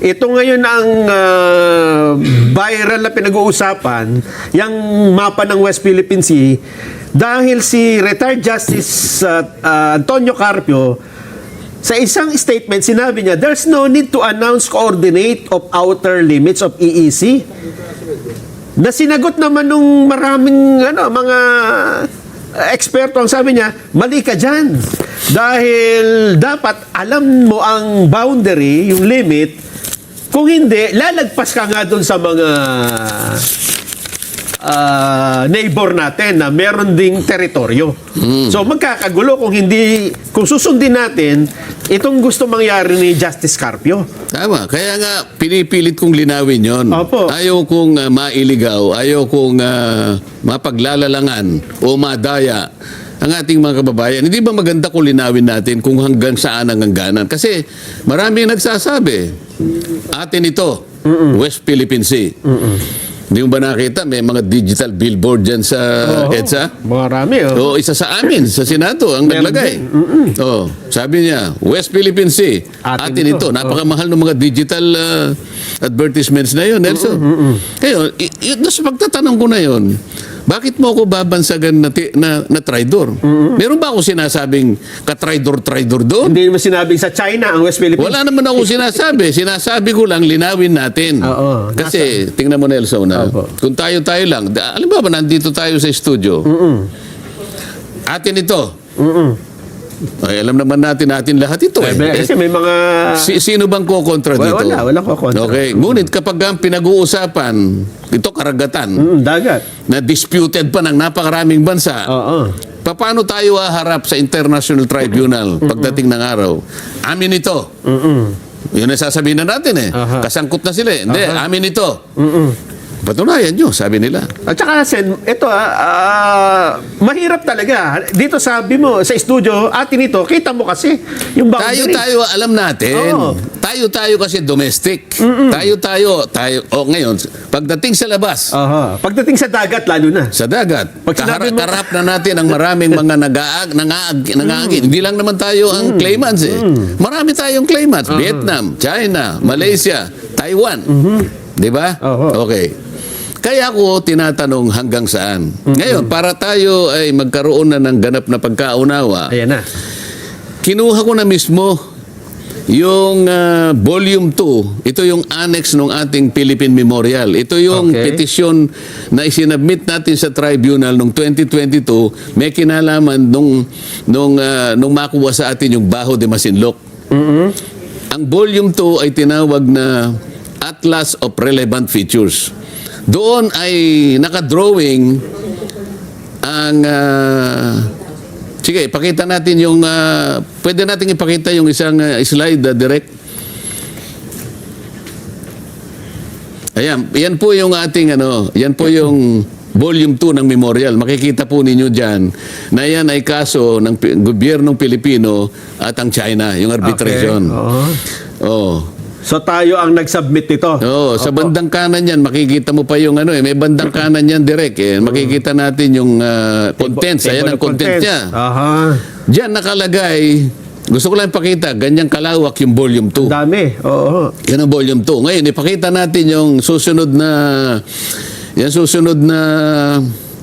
Ito ngayon ang viral na pinag-uusapan, yung mapa ng West Philippine Sea, dahil si retired Justice Antonio Carpio, sa isang statement, sinabi niya, there's no need to announce coordinate of outer limits of EEC. Na sinagot naman nung maraming mga eksperto, ang sabi niya, mali ka dyan. Dahil dapat alam mo ang boundary, yung limit. Kung hindi, lalagpas ka nga doon sa mga neighbor natin na meron ding teritoryo. So magkakagulo kung susundin natin itong gusto mangyari ni Justice Carpio. Tama. Kaya nga, pinipilit kong linawin yon. Opo. Ayaw kong mailigaw, ayaw kong mapaglalalangan o madaya ang ating mga kababayan. Hindi ba maganda kung linawin natin kung hanggang saan ang hangganan? Kasi marami nagsasabi, atin ito, West Philippine Sea. Hindi mo ba nakita? May mga digital billboard dyan sa EDSA? Marami, O, isa sa amin, sa Senado, ang naglagay. Oh, sabi niya, West Philippine Sea, atin ito. Napakamahal ng mga digital advertisements na yun, Nelson. Kaya, sa pagtatanong ko na yun, bakit mo ako babansagan na traidor? Meron ba ako sinasabing ka-traidor doon? Hindi mo sinabing sa China ang West Philippines. Wala naman ako sinasabi. Sinasabi ko lang, linawin natin. Oo, Kasi, tingnan mo Nelson, kung tayo lang, alam ba nandito tayo sa studio? Atin ito. Ay, alam naman natin lahat ito. Kasi may mga... Sino bang kukontra dito? Wala kukontra. Okay. Ngunit kapag ang pinag-uusapan, ito karagatan, dagat. na disputed pa ng napakaraming bansa, paano tayo haharap sa International Tribunal pagdating ng araw? Amin ito. Yun ang sasabihin na natin Kasangkot na sila Hindi, amin ito. Patunayan nyo, sabi nila. At saka, Sen, ito mahirap talaga. Dito sabi mo, sa studio, atin ito, kita mo kasi yung boundary. Tayo, alam natin. Tayo kasi domestic. Tayo. Ngayon, pagdating sa labas. Pagdating sa dagat, lalo na. Sa dagat. Kaharap na natin ang maraming mga nag-aagin. Hindi lang naman tayo ang claimants Marami tayong claimants. Vietnam, China, Malaysia, Taiwan. Di ba? Okay. Kaya ako tinatanong hanggang saan. Ngayon, para tayo ay magkaroon na ng ganap na pagkaunawa, Ayan na. kinuha ko na mismo yung volume 2. Ito yung annex ng ating Philippine Memorial. Ito yung petisyon na isinabmit natin sa tribunal noong 2022. May kinalaman nung makuha sa atin yung Baho de Masinloc. Ang volume 2 ay tinawag na Atlas of Relevant Features. Doon ay nakadrawing ang sige, ipakita natin yung pwede natin ipakita yung isang slide direct. Ayan, yan po yung ating yan po yung volume 2 ng memorial. Makikita po ninyo diyan na yan ay kaso ng gobyernong Pilipino at ang China, yung arbitration. So tayo ang nag-submit nito. Sa bandang kanan yan, makikita mo pa yung may bandang kanan yan direct makikita natin yung contents. Ayan ang contents niya. Diyan nakalagay, gusto ko lang ipakita, ganyang kalawak yung volume 2. Dami. Yan ang volume 2. Ngayon, ipakita natin yung susunod na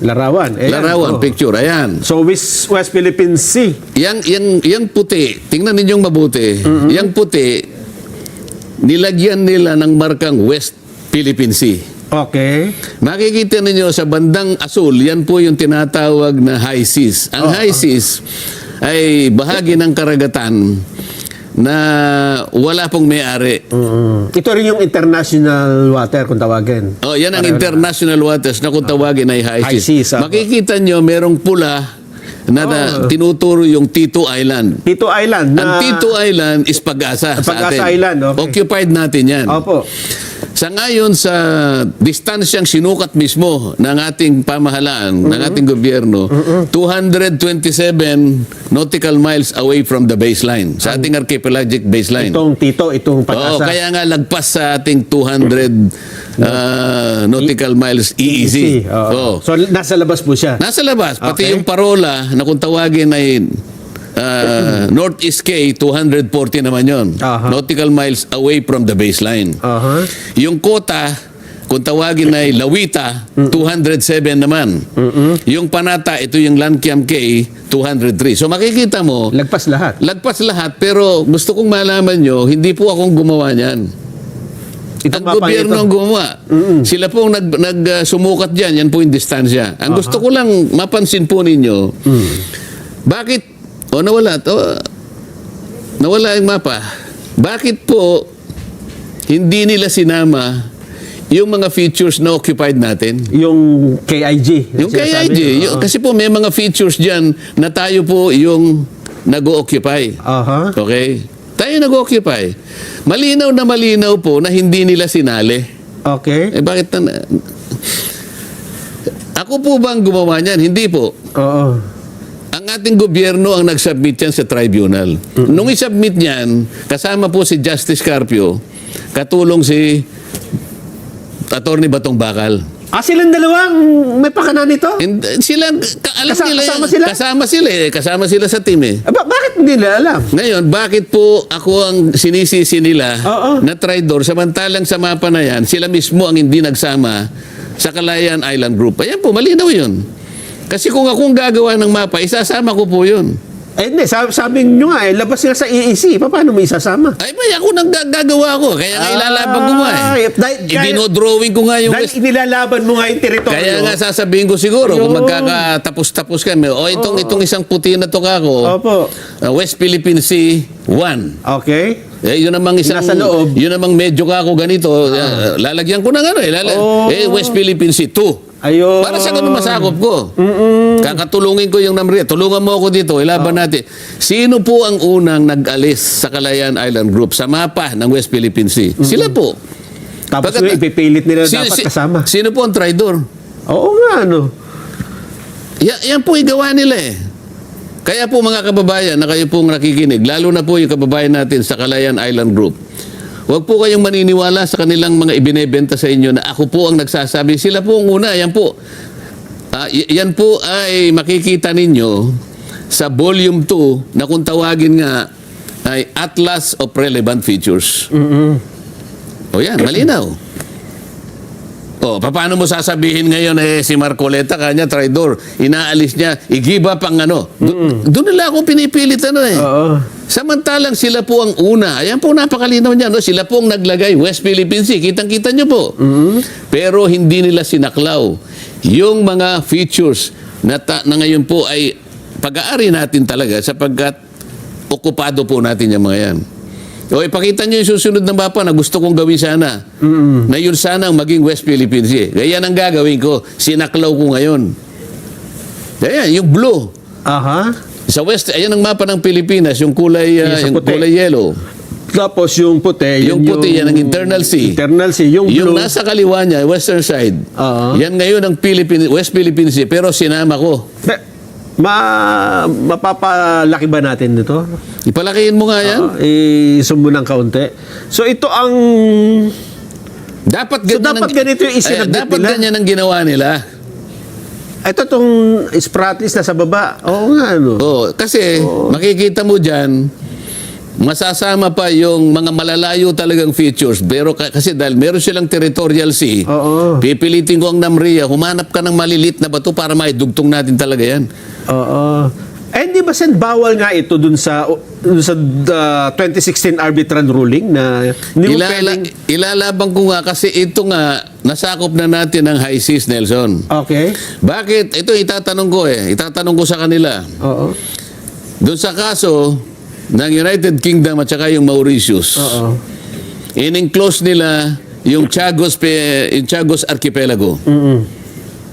Larawan. Larawan, picture. Ayan. So, West Philippine Sea. Yang puti, tingnan ninyong mabuti. Yang puti, nilagyan nila ng markang West Philippine Sea. Okay. Makikita ninyo sa bandang asul, yan po yung tinatawag na high seas. Ang high seas ay bahagi ng karagatan na wala pong may-ari. Ito rin yung international water kung tawagin. Yan ang international waters na kung tawagin ay high seas. Makikita nyo merong pula na tinuturo yung Tito Island. Tito Island. Ang Tito Island is Pag-asa sa atin. Pag-asa Island. Occupied natin yan. Opo. Sa ngayon, sa distansyang sinukat mismo ng ating pamahalaan, ng ating gobyerno, 227 nautical miles away from the baseline, sa ating archipelagic baseline. Itong Pag-asa. Kaya nga lagpas sa ating 200 nautical miles EEZ. So, nasa labas po siya? Nasa labas. Pati yung parola na kung tawagin ay Northeast K, 240 naman yon. Aha. Nautical miles away from the baseline. Aha. Yung kota, kung tawagin ay Lawita, 207 naman. Yung Panata, ito yung Lankiam K, 203. So makikita mo, Lagpas lahat. lagpas lahat, pero gusto kong malaman nyo, hindi po akong gumawa niyan. Itong Ang mapa gobyerno ito. ang gumawa. Sila po ang sumukat dyan. Yan po yung distansya. Ang gusto ko lang mapansin po ninyo, bakit, nawala, nawala yung mapa. Bakit po hindi nila sinama yung mga features na occupied natin? Yung KIG. Yung KIG. Kasi po may mga features dyan na tayo po yung nag-occupy. Aha. Okay? Tayo nag-occupy. Malinaw na malinaw po na hindi nila sinali. Okay. Eh bakit ako po ba ang gumawa niyan? Hindi po. Oo. Ang ating gobyerno ang nag-submit yan sa tribunal. Nung i-submit niyan, kasama po si Justice Carpio, katulong si Attorney Batong Bakal. Silang dalawang may pakana nito? And sila, alam nila yan. Kasama sila? Kasama sila sa team eh. Bakit hindi nila alam? Ngayon, bakit po ako ang sinisisi nila Oo. na traidor samantalang sa mapa na yan, sila mismo ang hindi nagsama sa Calayan Island Group? Ayan po, malinaw yun. Kasi kung akong gagawa ng mapa, isasama ko po yun. Hindi, sabi nyo nga, labas nga sa EEC. Paano mo isasama? Ay ba, ako nang gagawa ko. Kaya nga ilalaban ko nga eh. Dahil Dinodrawing ko nga yung... inilalaban mo nga yung teritoryo. Kaya nga sasabihin ko siguro, kung Ayun. magkakatapos-tapos kami, itong isang puti na to kako, Opo. West Philippine Sea 1. Okay. Yun namang isang Nasa loob. Yun namang medyo kako ganito, lalagyan ko ng West Philippine Sea 2. Ayun. Para sa ganun masakop ko. Kakatulungin ko yung Namria. Tulungan mo ako dito. Ilaban natin. Sino po ang unang nag-alis sa Calayan Island Group sa mapa ng West Philippine Sea? Sila po. Tapos Pagkat- ipipilit nila dapat kasama. Sino po ang traidor? Oo nga, ano. Yan po igawa nila eh. Kaya po mga kababayan na kayo pong nakikinig, lalo na po yung kababayan natin sa Calayan Island Group, huwag po kayong maniniwala sa kanilang mga ibinebenta sa inyo na ako po ang nagsasabi. Sila po ang una. Yan po. Yan po ay makikita ninyo sa volume 2 na kung tawagin nga ay Atlas of Relevant Features. O yan, malinaw. Paano mo sasabihin ngayon si Marcoleta kanya traidor, inaalis niya, igiba pang ano. Doon nila ako pinipilit Oo. Samantalang sila po ang una. Ayan po, napakalinaw niya. No? Sila po ang naglagay. West Philippine Sea. Kitang-kita niyo po. Pero hindi nila sinaklaw yung mga features na ngayon po ay pag-aari natin talaga sapagkat okupado po natin yung mga yan. Ipakita niyo yung susunod na mapa na gusto kong gawin sana. Na yun sana ang maging West Philippine Sea. Kaya yan ang gagawin ko. Sinaklaw ko ngayon. Kaya yung blue. Aha. Sa west, ayan ang mapa ng Pilipinas, yung kulay, Sa yung puti. kulay yellow. Tapos yung puti. Yung puti, yan ang internal sea. Internal sea. Yung Yung blue. nasa kaliwa niya, western side, Oo. yan ngayon ang West Philippine Sea, pero sinama ko. Mapapalaki ba natin ito? Ipalakihin mo nga yan. Isumbo ng kaunti. So ito ang... Dapat dapat ganito yung isinabit dapat nila? ganyan ang ginawa nila. Ito itong Spratlys na sa baba. Oo nga, ano. Kasi makikita mo dyan, masasama pa yung mga malalayo talagang features. Pero kasi dahil meron silang territorial sea, Oo. pipilitin ko ang Namria, humanap ka ng malilit na bato para maidugtong natin talaga yan. Oo. Di ba Sen, bawal nga ito dun sa 2016 arbitral ruling na hindi mo pwedeng... Ilalaban ko nga kasi ito nga nasakop na natin ng high seas, Nelson. Okay. Bakit? Ito itatanong ko Itatanong ko sa kanila. Oo. Doon sa kaso ng United Kingdom at saka yung Mauritius, Oo. in-enclose nila yung Chagos Archipelago.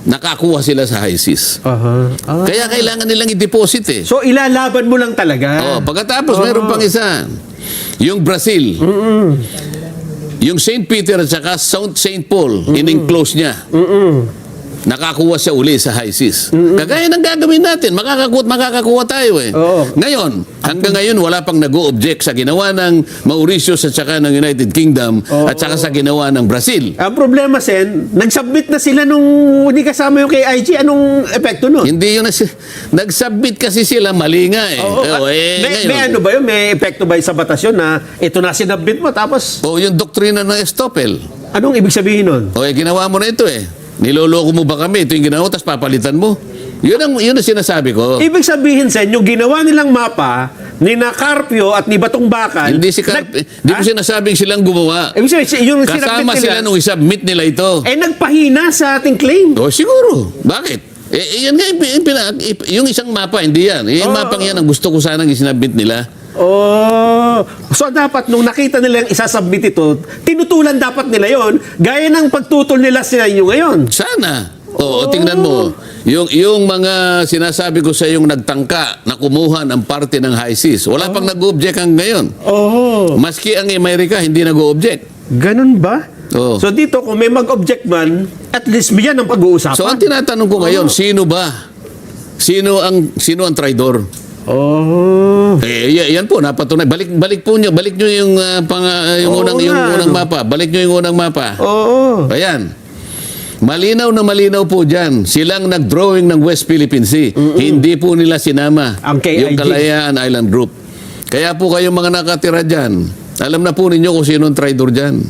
Nakakuha sila sa high seas. Aha. Kaya kailangan nilang i-deposit So ilalaban mo lang talaga. Pagkatapos meron pang isa. Yung Brazil. Yung St. Peter at saka St. Paul, in-enclose niya. nakakuha siya uli sa high seas. Kagaya ng gagawin natin, makakakuha tayo eh. Oo. Ngayon, hanggang ngayon, wala pang nag-o-object sa ginawa ng Mauritius at saka ng United Kingdom at saka sa ginawa ng Brazil. Ang problema, Sen, nag-submit na sila nung hindi kasama yung kay IG. Anong epekto nun? Hindi yun, nag-submit kasi sila, mali nga eh. Oo, may Ngayon, ano ba yun? May epekto ba yun sa batasyon na ito na sinabit mo tapos yung doktrina ng Estoppel. anong ibig sabihin nun? Ginawa mo na ito eh. Niloloko mo ba kami? Ito yung ginawa, tapos papalitan mo. Yun ang sinasabi ko. Ibig sabihin, Sen, yung ginawa nilang mapa ni na Carpio at ni Batong Bakal. Hindi ko sinasabing silang gumawa. Ibig sabihin, yung Kasama sinabit sila nila, nung isubmit nila ito. nagpahina sa ating claim. Siguro. Bakit? Yan nga, yung isang mapa, hindi yan. Yung mapang yan ang gusto ko sanang isinabit nila. So dapat nung nakita nila yung isasubmit ito, tinutulan dapat nila yon gaya ng pagtutol nila sa inyo ngayon. Sana. Tingnan mo. Yung mga sinasabi ko sa yung nagtangka na kumuha ng parte ng high seas, wala pang nag-object hanggang ngayon. Maski ang Amerika, hindi nag-object. Ganun ba? Oo. So dito, kung may mag-object man, at least yan ang pag-uusapan. So ang tinatanong ko ngayon, sino ba? Sino ang traidor? Yan po napatunay. Balik nyo yung unang mapa. Balik nyo yung unang mapa. Ayan. Malinaw na malinaw po dyan. Silang nag-drawing ng West Philippine Sea. Hindi po nila sinama Ang KIG. yung Kalayaan Island Group. Kaya po kayong mga nakatira dyan, alam na po ninyo kung sino ang traidor dyan.